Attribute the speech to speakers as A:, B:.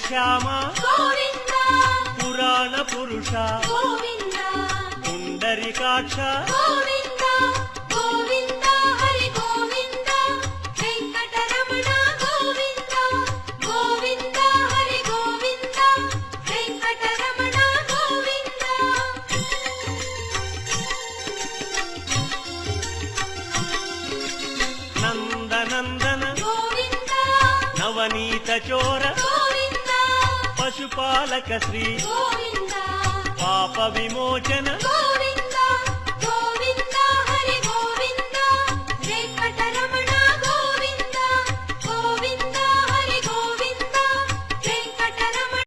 A: శ్యామ
B: గోవింద
A: పురాణ పురుష
B: గోవింద
A: పుండరీకాక్ష
B: గోవింద గోవింద హరి గోవింద వెంకటరమణ గోవింద గోవింద హరి గోవింద వెంకటరమణ గోవింద
A: నందనందన
B: గోవింద
A: నవనీత చోర
B: గోవింద
A: పశుపాలక శ్రీ
B: గోవింద
A: పాప విమోచన
B: గోవింద